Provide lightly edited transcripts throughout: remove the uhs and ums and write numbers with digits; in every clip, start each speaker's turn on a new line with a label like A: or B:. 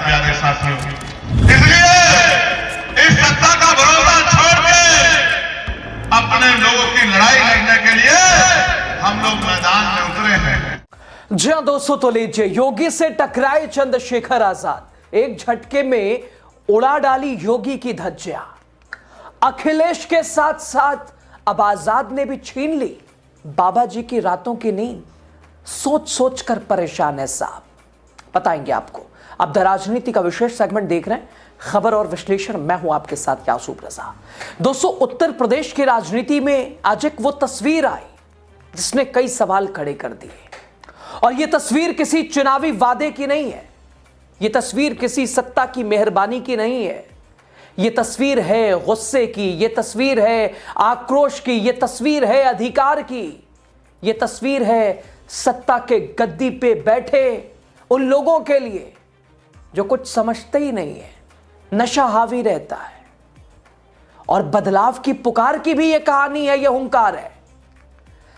A: प्यारे साथियों। इसलिए इस सत्ता का भरोसा छोड़ के अपने लोगों की लड़ाई लड़ने के लिए हम लोग मैदान में उतरे हैं।
B: जी हां दोस्तों, तो लीजिए, योगी से टकराए चंद्रशेखर आजाद, एक झटके में उड़ा डाली योगी की धज्जियां। अखिलेश के साथ साथ अब आजाद ने भी छीन ली बाबा जी की रातों की नींद। सोच सोच कर परेशान है साहब। बताएंगे आपको। अब द राजनीति का विशेष सेगमेंट देख रहे हैं, खबर और विश्लेषण। मैं हूं आपके साथ यासूब रजा। दोस्तों, उत्तर प्रदेश की राजनीति में आज एक वो तस्वीर आई जिसने कई सवाल खड़े कर दिए। और यह तस्वीर किसी चुनावी वादे की नहीं है, यह तस्वीर किसी सत्ता की मेहरबानी की नहीं है। यह तस्वीर है गुस्से की, यह तस्वीर है आक्रोश की, यह तस्वीर है अधिकार की, यह तस्वीर है सत्ता के गद्दी पे बैठे उन लोगों के लिए जो कुछ समझते ही नहीं है, नशा हावी रहता है। और बदलाव की पुकार की भी यह कहानी है, यह हुंकार है।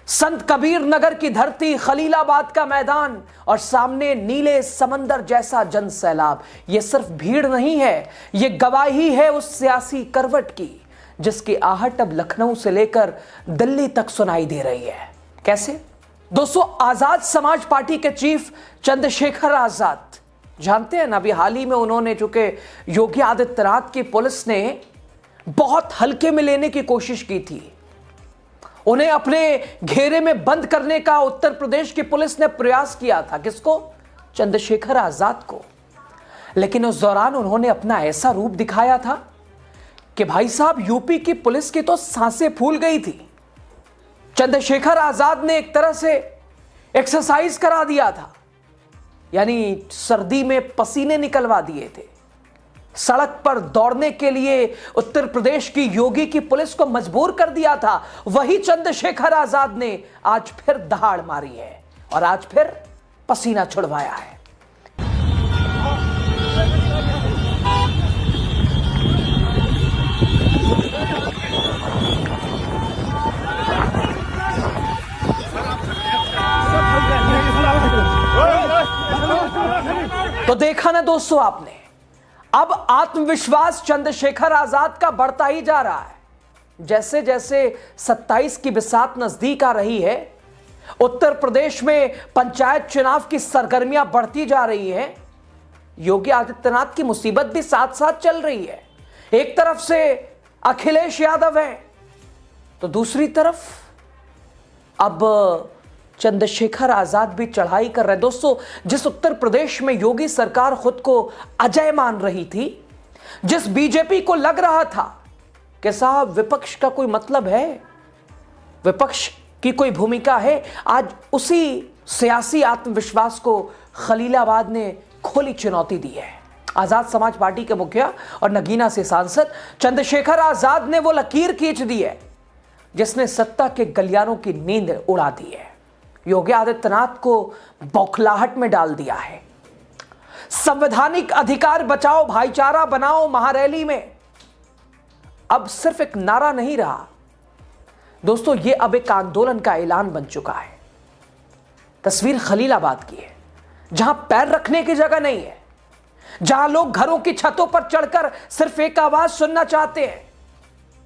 B: संत कबीर नगर की धरती, खलीलाबाद का मैदान और सामने नीले समंदर जैसा जन सैलाब। यह सिर्फ भीड़ नहीं है, यह गवाही है उस सियासी करवट की जिसकी आहट अब लखनऊ से लेकर दिल्ली तक सुनाई दे रही है। कैसे? दोस्तों, आजाद समाज पार्टी के चीफ चंद्रशेखर आजाद, जानते हैं ना, अभी हाल ही में उन्होंने, चूंकि योगी आदित्यनाथ की पुलिस ने बहुत हल्के में लेने की कोशिश की थी, उन्हें अपने घेरे में बंद करने का उत्तर प्रदेश की पुलिस ने प्रयास किया था। किसको? चंद्रशेखर आजाद को। लेकिन उस दौरान उन्होंने अपना ऐसा रूप दिखाया था कि भाई साहब, यूपी की पुलिस की तो सांसें फूल गई थी। चंद्रशेखर आजाद ने एक तरह से एक्सरसाइज करा दिया था, यानी सर्दी में पसीने निकलवा दिए थे। सड़क पर दौड़ने के लिए उत्तर प्रदेश की योगी की पुलिस को मजबूर कर दिया था। वही चंद्रशेखर आजाद ने आज फिर दहाड़ मारी है और आज फिर पसीना छुड़वाया है। तो देखा ना दोस्तों आपने, अब आत्मविश्वास चंद्रशेखर आजाद का बढ़ता ही जा रहा है। जैसे जैसे 27 की बिसात नजदीक आ रही है, उत्तर प्रदेश में पंचायत चुनाव की सरगर्मियां बढ़ती जा रही हैं, योगी आदित्यनाथ की मुसीबत भी साथ साथ चल रही है। एक तरफ से अखिलेश यादव है तो दूसरी तरफ अब चंद्रशेखर आजाद भी चढ़ाई कर रहे हैं। दोस्तों, जिस उत्तर प्रदेश में योगी सरकार खुद को अजय मान रही थी, जिस बीजेपी को लग रहा था कि साहब विपक्ष का कोई मतलब है, विपक्ष की कोई भूमिका है, आज उसी सियासी आत्मविश्वास को खलीलाबाद ने खोली चुनौती दी है। आजाद समाज पार्टी के मुखिया और नगीना से सांसद चंद्रशेखर आजाद ने वो लकीर खींच दी है जिसने सत्ता के गलियारों की नींद उड़ा दी है, योगी आदित्यनाथ को बौखलाहट में डाल दिया है। संवैधानिक अधिकार बचाओ, भाईचारा बनाओ महारैली में अब सिर्फ एक नारा नहीं रहा दोस्तों, यह अब एक आंदोलन का ऐलान बन चुका है। तस्वीर खलीलाबाद की है, जहां पैर रखने की जगह नहीं है, जहां लोग घरों की छतों पर चढ़कर सिर्फ एक आवाज सुनना चाहते हैं।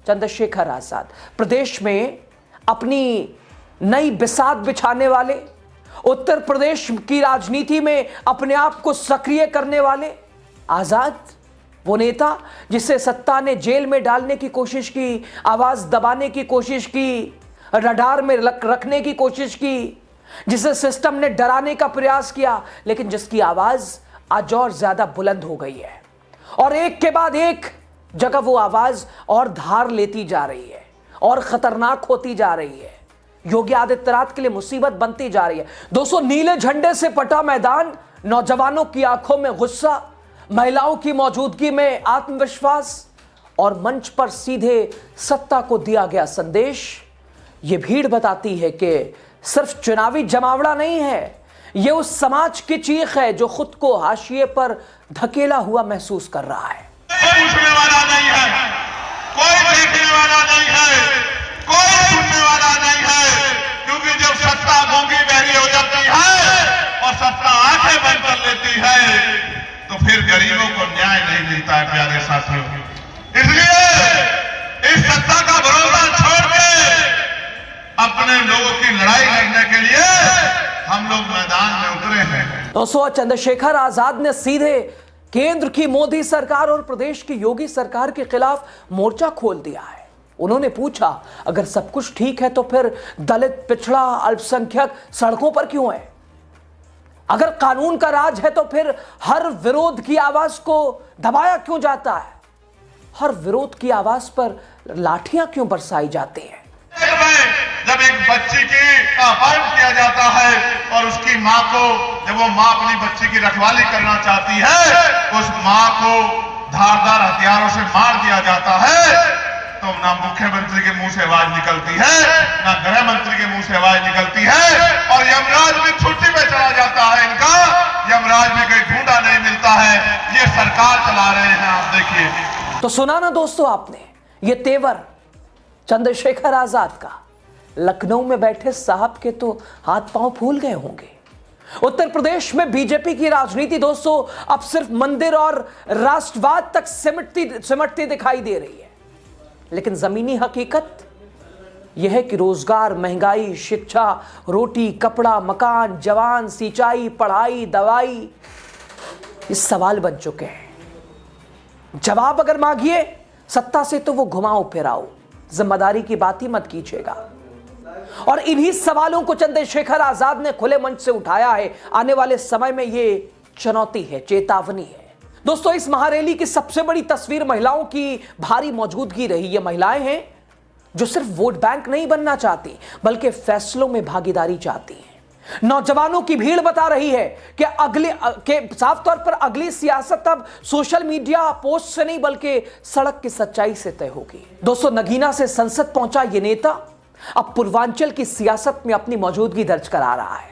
B: चंद्रशेखर आजाद प्रदेश में अपनी नई बिसात बिछाने वाले, उत्तर प्रदेश की राजनीति में अपने आप को सक्रिय करने वाले आजाद, वो नेता जिसे सत्ता ने जेल में डालने की कोशिश की, आवाज दबाने की कोशिश की, रडार में रखने की कोशिश की, जिसे सिस्टम ने डराने का प्रयास किया, लेकिन जिसकी आवाज आज और ज्यादा बुलंद हो गई है और एक के बाद एक जगह वो आवाज और धार लेती जा रही है और खतरनाक होती जा रही है, योगी आदित्यनाथ के लिए मुसीबत बनती जा रही है। दोस्तों, नीले झंडे से पटा मैदान, नौजवानों की आंखों में गुस्सा, महिलाओं की मौजूदगी में आत्मविश्वास और मंच पर सीधे सत्ता को दिया गया संदेश। यह भीड़ बताती है कि सिर्फ चुनावी जमावड़ा नहीं है, यह उस समाज की चीख है जो खुद को हाशिए पर धकेला हुआ महसूस कर रहा है।
A: कोई पूछने वाला नहीं है, कोई देखने वाला नहीं है, कोई सुनने वाला नहीं है, क्योंकि जब सत्ता गूंगी बहरी हो जाती है और सत्ता आंखें बंद कर लेती है तो फिर गरीबों को न्याय नहीं मिलता है प्यारे साथियों। इसलिए इस सत्ता का भरोसा छोड़ के अपने लोगों की लड़ाई लड़ने के लिए हम लोग मैदान में उतरे हैं।
B: दोस्तों, चंद्रशेखर आजाद ने सीधे केंद्र की मोदी सरकार और प्रदेश की योगी सरकार के खिलाफ मोर्चा खोल दिया है। उन्होंने पूछा, अगर सब कुछ ठीक है तो फिर दलित, पिछड़ा, अल्पसंख्यक सड़कों पर क्यों है? अगर कानून का राज है तो फिर हर विरोध की आवाज को दबाया क्यों जाता है? हर विरोध की आवाज पर लाठियां क्यों बरसाई जाती हैं?
A: जब एक बच्ची की अपहरण किया जाता है और उसकी मां को, जब वो मां अपनी बच्ची की रखवाली करना चाहती है, उस मां को धारदार हथियारों से मार दिया जाता है, तो ना मुख्यमंत्री के मुंह से आवाज निकलती है, ना गृह मंत्री के मुंह से आवाज निकलती है, और यमराज भी छुट्टी पे चला जाता है इनका। यमराज भी कोई ढूंढा नहीं मिलता है। ये सरकार चला रहे हैं, आप देखिए।
B: तो सुना ना दोस्तों आपने, ये तेवर चंद्रशेखर आजाद का। लखनऊ में बैठे साहब के तो हाथ पांव फूल गए होंगे। उत्तर प्रदेश में बीजेपी की राजनीति दोस्तों अब सिर्फ मंदिर और राष्ट्रवाद तक सिमटती दिखाई दे रही है, लेकिन जमीनी हकीकत यह है कि रोजगार, महंगाई, शिक्षा, रोटी, कपड़ा, मकान, जवान, सिंचाई, पढ़ाई, दवाई, ये सवाल बन चुके हैं। जवाब अगर मांगिए सत्ता से तो वो घुमाओ फिराओ, जिम्मेदारी की बात ही मत कीजिएगा। और इन्हीं सवालों को चंद्रशेखर आजाद ने खुले मंच से उठाया है। आने वाले समय में ये चुनौती है, चेतावनी है। दोस्तों, इस महारैली की सबसे बड़ी तस्वीर महिलाओं की भारी मौजूदगी रही। ये महिलाएं हैं जो सिर्फ वोट बैंक नहीं बनना चाहती, बल्कि फैसलों में भागीदारी चाहती हैं। नौजवानों की भीड़ बता रही है कि साफ तौर पर अगली सियासत अब सोशल मीडिया पोस्ट से नहीं बल्कि सड़क की सच्चाई से तय होगी। दोस्तों, नगीना से संसद पहुंचा ये नेता अब पूर्वांचल की सियासत में अपनी मौजूदगी दर्ज करा रहा है।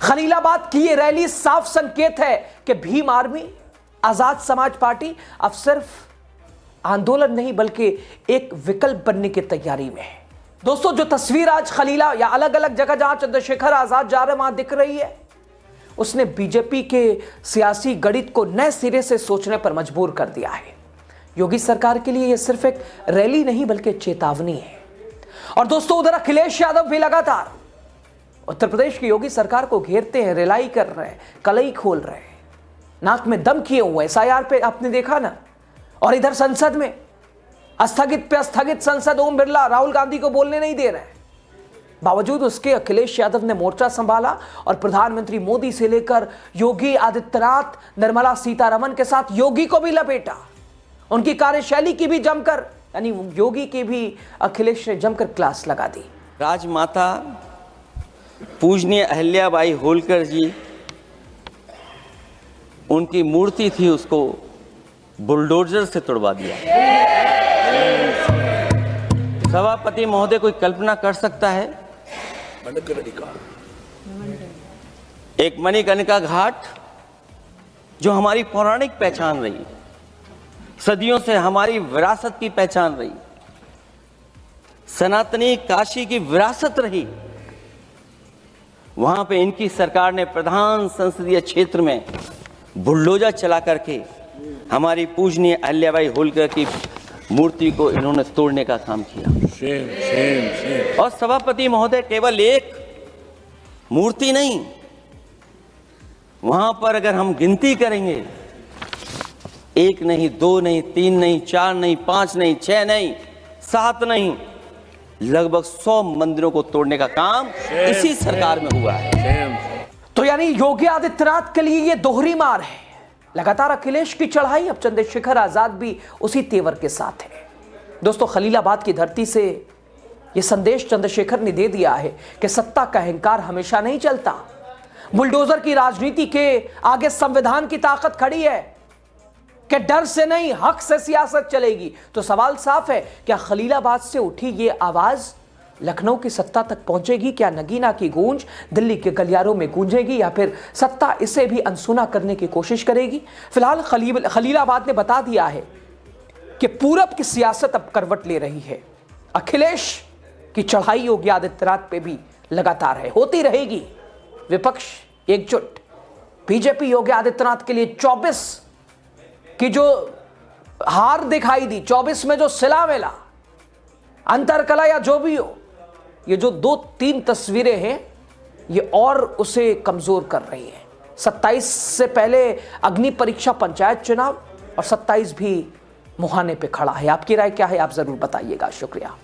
B: खलीलाबाद की ये रैली साफ संकेत है कि भीम आर्मी, आजाद समाज पार्टी अब सिर्फ आंदोलन नहीं बल्कि एक विकल्प बनने की तैयारी में है। दोस्तों, जो तस्वीर आज खलीला या अलग अलग जगह जहां चंद्रशेखर आजाद जा रहे वहां दिख रही है, उसने बीजेपी के सियासी गणित को नए सिरे से सोचने पर मजबूर कर दिया है। योगी सरकार के लिए यह सिर्फ एक रैली नहीं बल्कि चेतावनी है। और दोस्तों, उधर अखिलेश यादव भी लगातार उत्तर प्रदेश की योगी सरकार को घेरते हैं, रिलाई कर रहे हैं, कलई खोल रहे हैं, नाक में दम किए हुए। एसआईआर पे आपने देखा ना। और इधर संसद में स्थगित संसद, ओम बिरला राहुल गांधी को बोलने नहीं दे रहे हैं। बावजूद उसके अखिलेश यादव ने मोर्चा संभाला और प्रधानमंत्री मोदी से लेकर योगी आदित्यनाथ, निर्मला सीतारमण के साथ योगी को भी लपेटा। उनकी कार्यशैली की भी जमकर, यानी योगी की भी अखिलेश ने जमकर क्लास लगा दी।
C: राजमाता पूजनीय अहिल्याबाई होलकर जी, उनकी मूर्ति थी, उसको बुलडोजर से तोड़वा दिया। सभापति महोदय, कोई कल्पना कर सकता है एक मणिकर्णिका घाट जो हमारी पौराणिक पहचान रही, सदियों से हमारी विरासत की पहचान रही, सनातनी काशी की विरासत रही, वहां पे इनकी सरकार ने प्रधान संसदीय क्षेत्र में बुलडोजर चला करके हमारी पूजनीय अहिल्याबाई होलकर की मूर्ति को इन्होंने तोड़ने का काम किया। और सभापति महोदय, केवल एक मूर्ति नहीं, वहां पर अगर हम गिनती करेंगे, एक नहीं, दो नहीं, तीन नहीं, चार नहीं, पांच नहीं, छह नहीं, सात नहीं, लगभग 100 मंदिरों को तोड़ने का काम इसी सरकार में हुआ है।
B: तो यानी योगी आदित्यनाथ के लिए यह दोहरी मार है। लगातार अखिलेश की चढ़ाई, अब चंद्रशेखर आजाद भी उसी तेवर के साथ है। दोस्तों, खलीलाबाद की धरती से यह संदेश चंद्रशेखर ने दे दिया है कि सत्ता का अहंकार हमेशा नहीं चलता। बुलडोजर की राजनीति के आगे संविधान की ताकत खड़ी है कि डर से नहीं, हक से सियासत चलेगी। तो सवाल साफ है, क्या खलीलाबाद से उठी ये आवाज लखनऊ की सत्ता तक पहुंचेगी? क्या नगीना की गूंज दिल्ली के गलियारों में गूंजेगी, या फिर सत्ता इसे भी अनसुना करने की कोशिश करेगी? फिलहाल खलीलाबाद ने बता दिया है कि पूरब की सियासत अब करवट ले रही है। अखिलेश की चढ़ाई योगी आदित्यनाथ पे भी लगातार है, होती रहेगी। विपक्ष एकजुट। बीजेपी योगी आदित्यनाथ के लिए 24 कि जो हार दिखाई दी 24 में, जो सिला मिला, अंतरकला या जो भी हो, ये जो 2-3 तस्वीरें हैं ये और उसे कमजोर कर रही हैं। 27 से पहले अग्नि परीक्षा पंचायत चुनाव और 27 भी मुहाने पे खड़ा है। आपकी राय क्या है, आप जरूर बताइएगा। शुक्रिया।